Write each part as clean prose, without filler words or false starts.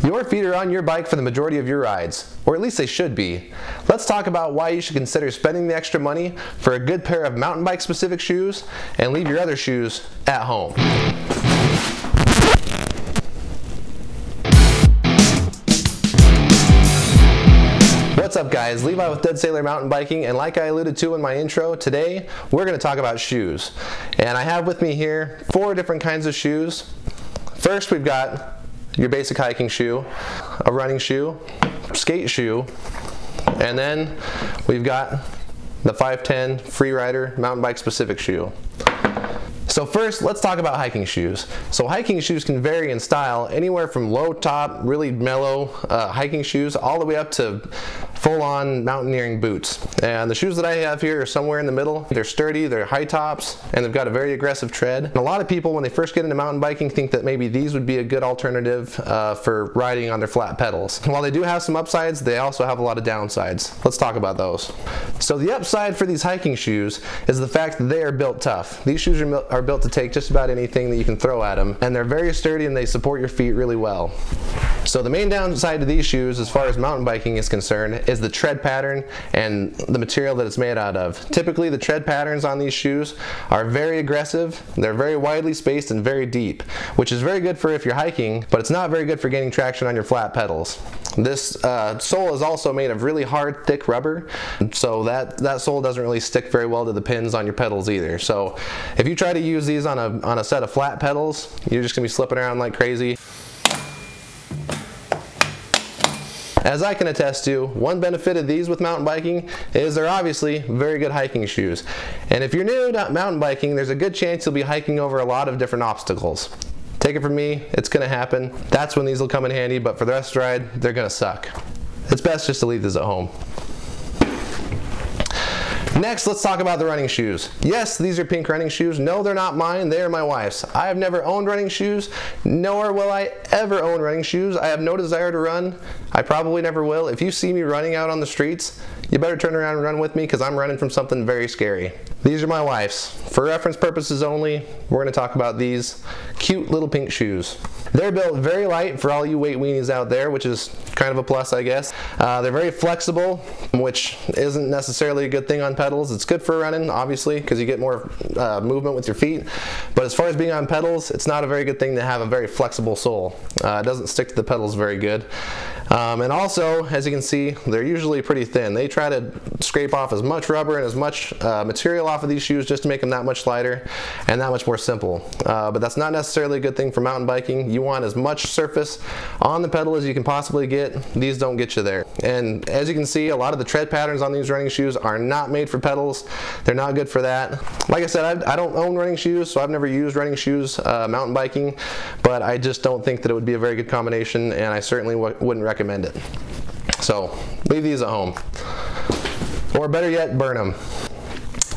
Your feet are on your bike for the majority of your rides, or at least they should be. Let's talk about why you should consider spending the extra money for a good pair of mountain bike specific shoes and leave your other shoes at home. What's up guys, Levi with Dead Sailor Mountain Biking, and like I alluded to in my intro, today we're going to talk about shoes. And I have with me here 4 different kinds of shoes. First we've got your basic hiking shoe, a running shoe, skate shoe, and then we've got the 510 Freerider mountain bike specific shoe. So first, let's talk about hiking shoes. So hiking shoes can vary in style, anywhere from low top, really mellow hiking shoes, all the way up to full-on mountaineering boots. And the shoes that I have here are somewhere in the middle. They're sturdy, they're high tops, and they've got a very aggressive tread. And a lot of people, when they first get into mountain biking, think that maybe these would be a good alternative for riding on their flat pedals. And while they do have some upsides, they also have a lot of downsides. Let's talk about those. So the upside for these hiking shoes is the fact that they are built tough. These shoes are built to take just about anything that you can throw at them, and they're very sturdy and they support your feet really well. So the main downside to these shoes as far as mountain biking is concerned is the tread pattern and the material that it's made out of. Typically the tread patterns on these shoes are very aggressive, they're very widely spaced and very deep, which is very good for if you're hiking, but it's not very good for gaining traction on your flat pedals. This sole is also made of really hard, thick rubber, so that sole doesn't really stick very well to the pins on your pedals either. So if you try to use these on a set of flat pedals, you're just gonna be slipping around like crazy. As I can attest to, one benefit of these with mountain biking is they're obviously very good hiking shoes. And if you're new to mountain biking, there's a good chance you'll be hiking over a lot of different obstacles. Take it from me, it's gonna happen. That's when these will come in handy, but for the rest of the ride, they're gonna suck. It's best just to leave these at home. Next, let's talk about the running shoes. Yes, these are pink running shoes. No, they're not mine, they are my wife's. I have never owned running shoes, nor will I ever own running shoes. I have no desire to run. I probably never will. If you see me running out on the streets, you better turn around and run with me because I'm running from something very scary. These are my wife's. For reference purposes only, we're going to talk about these cute little pink shoes. They're built very light for all you weight weenies out there, which is kind of a plus, I guess. They're very flexible, which isn't necessarily a good thing on pedals. It's good for running, obviously, because you get more movement with your feet. But as far as being on pedals, it's not a very good thing to have a very flexible sole. It doesn't stick to the pedals very good. And also, as you can see, they're usually pretty thin. They try to scrape off as much rubber and as much material off of these shoes just to make them that much lighter and that much more simple. But that's not necessarily a good thing for mountain biking. You want as much surface on the pedal as you can possibly get. These don't get you there. And as you can see, a lot of the tread patterns on these running shoes are not made for pedals. They're not good for that. Like I said, I don't own running shoes, so I've never used running shoes mountain biking, but I just don't think that it would be a very good combination, and I certainly wouldn't recommend it. So leave these at home, or better yet, burn them.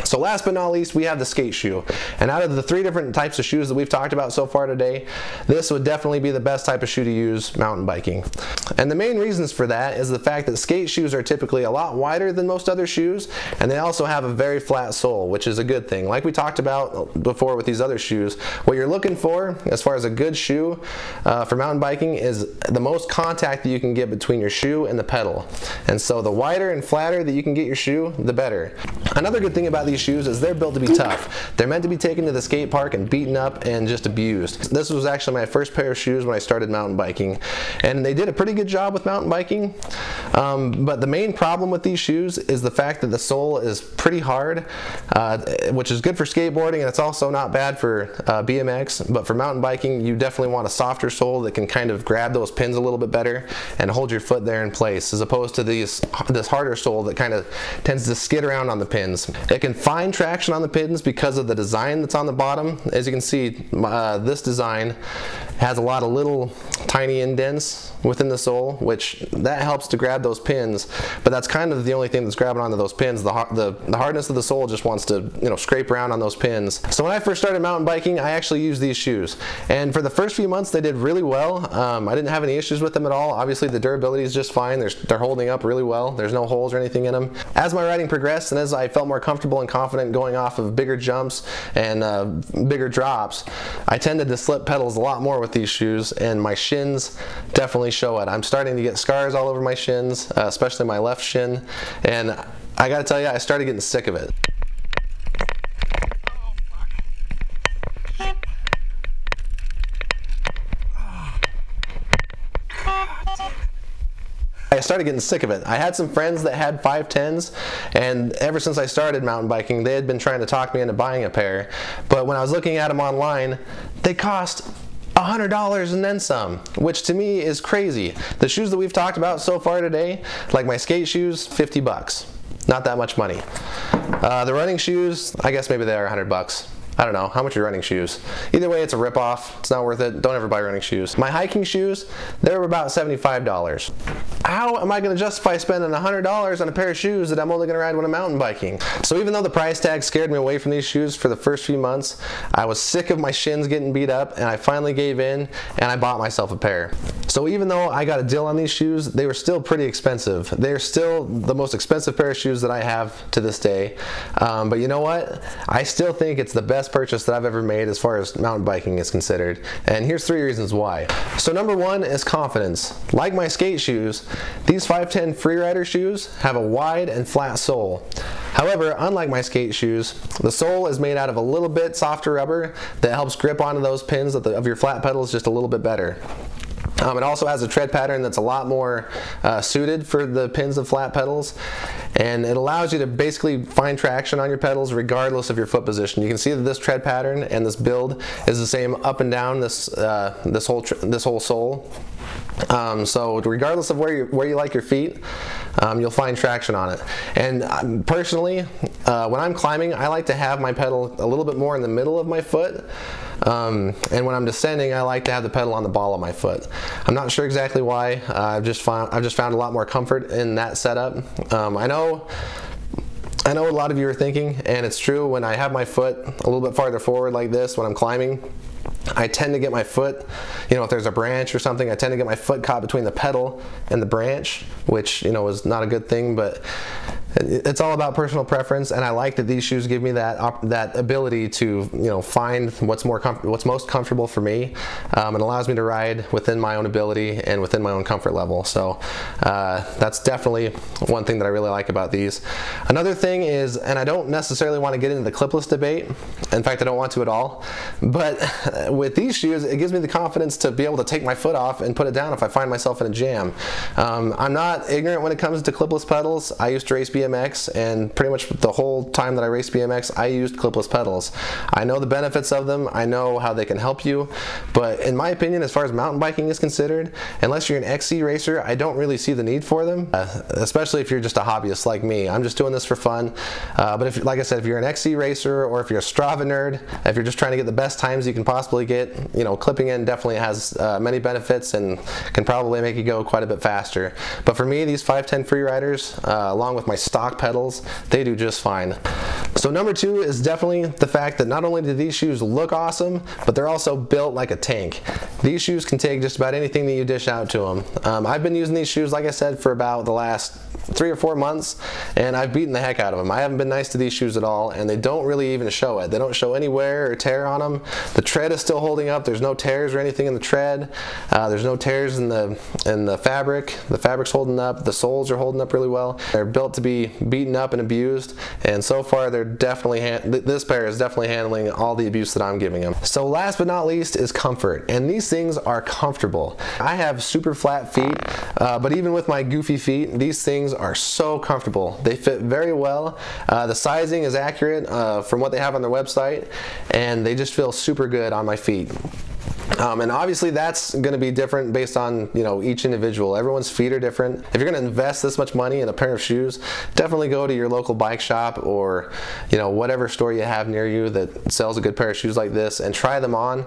So last but not least, we have the skate shoe. And out of the 3 different types of shoes that we've talked about so far today, this would definitely be the best type of shoe to use mountain biking. And the main reasons for that is the fact that skate shoes are typically a lot wider than most other shoes, and they also have a very flat sole, which is a good thing. Like we talked about before with these other shoes, what you're looking for as far as a good shoe for mountain biking is the most contact that you can get between your shoe and the pedal. And so the wider and flatter that you can get your shoe, the better. Another good thing about these shoes is they're built to be tough. They're meant to be taken to the skate park and beaten up and just abused. This was actually my first pair of shoes when I started mountain biking, and they did a pretty good job with mountain biking, but the main problem with these shoes is the fact that the sole is pretty hard, which is good for skateboarding, and it's also not bad for BMX, but for mountain biking you definitely want a softer sole that can kind of grab those pins a little bit better and hold your foot there in place, as opposed to this harder sole that kind of tends to skid around on the pins. It can find traction on the pins because of the design that's on the bottom. As you can see, this design has a lot of little tiny indents within the sole, which that helps to grab those pins, but that's kind of the only thing that's grabbing onto those pins. The hardness of the sole just wants to, you know, scrape around on those pins. So when I first started mountain biking, I actually used these shoes, and for the first few months they did really well. I didn't have any issues with them at all. Obviously the durability is just fine. They're holding up really well. There's no holes or anything in them. As my riding progressed and as I felt more comfortable and confident going off of bigger jumps and bigger drops, I tended to slip pedals a lot more with these shoes, and my shins definitely show it. I'm starting to get scars all over my shins, especially my left shin, and I gotta tell you, I started getting sick of it. I started getting sick of it. I had some friends that had 510s, and ever since I started mountain biking, they had been trying to talk me into buying a pair. But when I was looking at them online, they cost $100 and then some, which to me is crazy. The shoes that we've talked about so far today, like my skate shoes, 50 bucks. Not that much money. The running shoes, I guess maybe they are 100 bucks. I don't know, how much are running shoes? Either way, it's a ripoff. It's not worth it. Don't ever buy running shoes. My hiking shoes, they were about $75. How am I gonna justify spending $100 on a pair of shoes that I'm only gonna ride when I'm mountain biking? So even though the price tag scared me away from these shoes for the first few months, I was sick of my shins getting beat up, and I finally gave in and I bought myself a pair. So even though I got a deal on these shoes, they were still pretty expensive. They're still the most expensive pair of shoes that I have to this day. But you know what? I still think it's the best purchase that I've ever made as far as mountain biking is considered. And here's 3 reasons why. So number 1 is confidence. Like my skate shoes, these 510 Freerider shoes have a wide and flat sole. However, unlike my skate shoes, the sole is made out of a little bit softer rubber that helps grip onto those pins of your flat pedals just a little bit better. It also has a tread pattern that's a lot more suited for the pins of flat pedals, and it allows you to basically find traction on your pedals regardless of your foot position. You can see that this tread pattern and this build is the same up and down this whole sole. So regardless of where you like your feet, you'll find traction on it. And personally, when I'm climbing, I like to have my pedal a little bit more in the middle of my foot. And when I'm descending, I like to have the pedal on the ball of my foot. I'm not sure exactly why. I've just found a lot more comfort in that setup. I know a lot of you are thinking, and it's true, when I have my foot a little bit farther forward like this when I'm climbing, I tend to get my foot, if there's a branch or something, I tend to get my foot caught between the pedal and the branch, which, is not a good thing, but it's all about personal preference, and I like that these shoes give me that ability to find what's most comfortable for me. It allows me to ride within my own ability and within my own comfort level. So that's definitely one thing that I really like about these. Another thing is, and I don't necessarily want to get into the clipless debate. In fact, I don't want to at all. But with these shoes, it gives me the confidence to be able to take my foot off and put it down if I find myself in a jam. I'm not ignorant when it comes to clipless pedals. I used to race BMX, and pretty much the whole time that I raced BMX, I used clipless pedals. I know the benefits of them. I know how they can help you, but in my opinion, as far as mountain biking is considered, unless you're an XC racer, I don't really see the need for them, especially if you're just a hobbyist like me. I'm just doing this for fun. But like I said, if you're an XC racer, or if you're a Strava nerd, if you're just trying to get the best times you can possibly get, clipping in definitely has many benefits and can probably make you go quite a bit faster. But for me, these 510 Freeriders, along with my stock pedals, they do just fine. So number 2 is definitely the fact that not only do these shoes look awesome, but they're also built like a tank. These shoes can take just about anything that you dish out to them. I've been using these shoes, like I said, for about the last 3 or 4 months, and I've beaten the heck out of them. I haven't been nice to these shoes at all, and they don't really even show it. They don't show any wear or tear on them. The tread is still holding up. There's no tears or anything in the tread. There's no tears in the fabric. The fabric's holding up. The soles are holding up really well. They're built to be beaten up and abused, and so far they're definitely this pair is definitely handling all the abuse that I'm giving them. So last but not least is comfort, and these things are comfortable. I have super flat feet, but even with my goofy feet, these things are so comfortable. They fit very well. The sizing is accurate from what they have on their website, and they just feel super good on my feet. And obviously that's going to be different based on each individual. Everyone's feet are different. If you're going to invest this much money in a pair of shoes, definitely go to your local bike shop or whatever store you have near you that sells a good pair of shoes like this and try them on.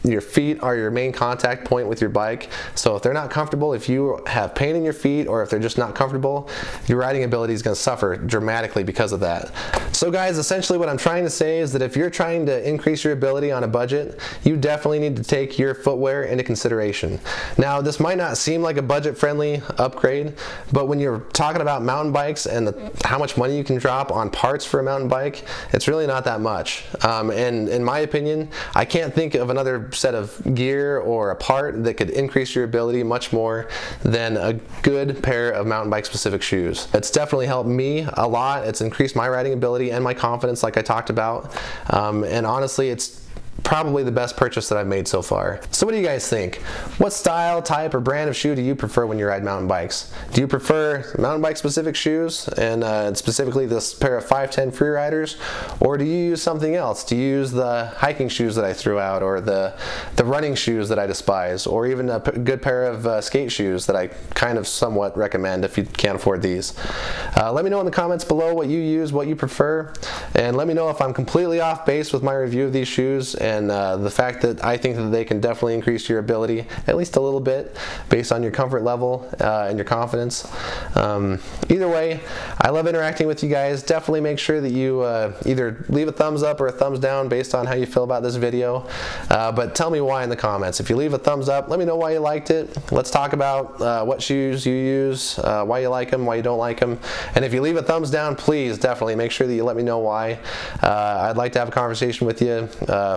your feet are your main contact point with your bike. So if they're not comfortable, if you have pain in your feet, or if they're just not comfortable, your riding ability is going to suffer dramatically because of that. So guys, essentially what I'm trying to say is that if you're trying to increase your ability on a budget, you definitely need to take your footwear into consideration. Now, this might not seem like a budget-friendly upgrade, but when you're talking about mountain bikes and how much money you can drop on parts for a mountain bike, it's really not that much. And in my opinion, I can't think of another set of gear or a part that could increase your ability much more than a good pair of mountain bike specific shoes. It's definitely helped me a lot. It's increased my riding ability and my confidence, like I talked about. And honestly, it's probably the best purchase that I've made so far. So what do you guys think? What style, type, or brand of shoe do you prefer when you ride mountain bikes? Do you prefer mountain bike specific shoes, and specifically this pair of 510 Freeriders, or do you use something else? Do you use the hiking shoes that I threw out, or the running shoes that I despise, or even a good pair of skate shoes that I kind of somewhat recommend if you can't afford these? Let me know in the comments below what you use, what you prefer, and let me know if I'm completely off base with my review of these shoes, and the fact that I think that they can definitely increase your ability at least a little bit based on your comfort level and your confidence. Either way, I love interacting with you guys. Definitely make sure that you either leave a thumbs up or a thumbs down based on how you feel about this video, but tell me why in the comments. If you leave a thumbs up, let me know why you liked it. Let's talk about what shoes you use, why you like them, why you don't like them, and if you leave a thumbs down, please definitely make sure that you let me know why. I'd like to have a conversation with you,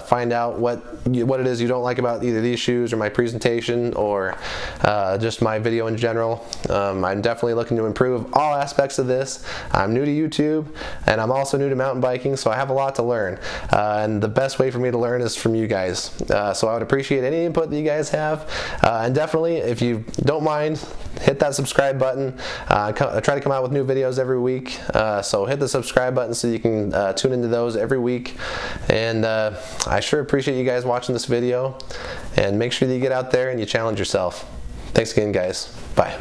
find out what it is you don't like about either these shoes or my presentation, or just my video in general. I'm definitely looking to improve all aspects of this. I'm new to YouTube, and I'm also new to mountain biking, so I have a lot to learn, and the best way for me to learn is from you guys. So I would appreciate any input that you guys have, and definitely, if you don't mind, hit that subscribe button. I try to come out with new videos every week, so hit the subscribe button so you can tune into those every week. And I sure appreciate you guys watching this video, and make sure that you get out there and you challenge yourself. Thanks again, guys. Bye.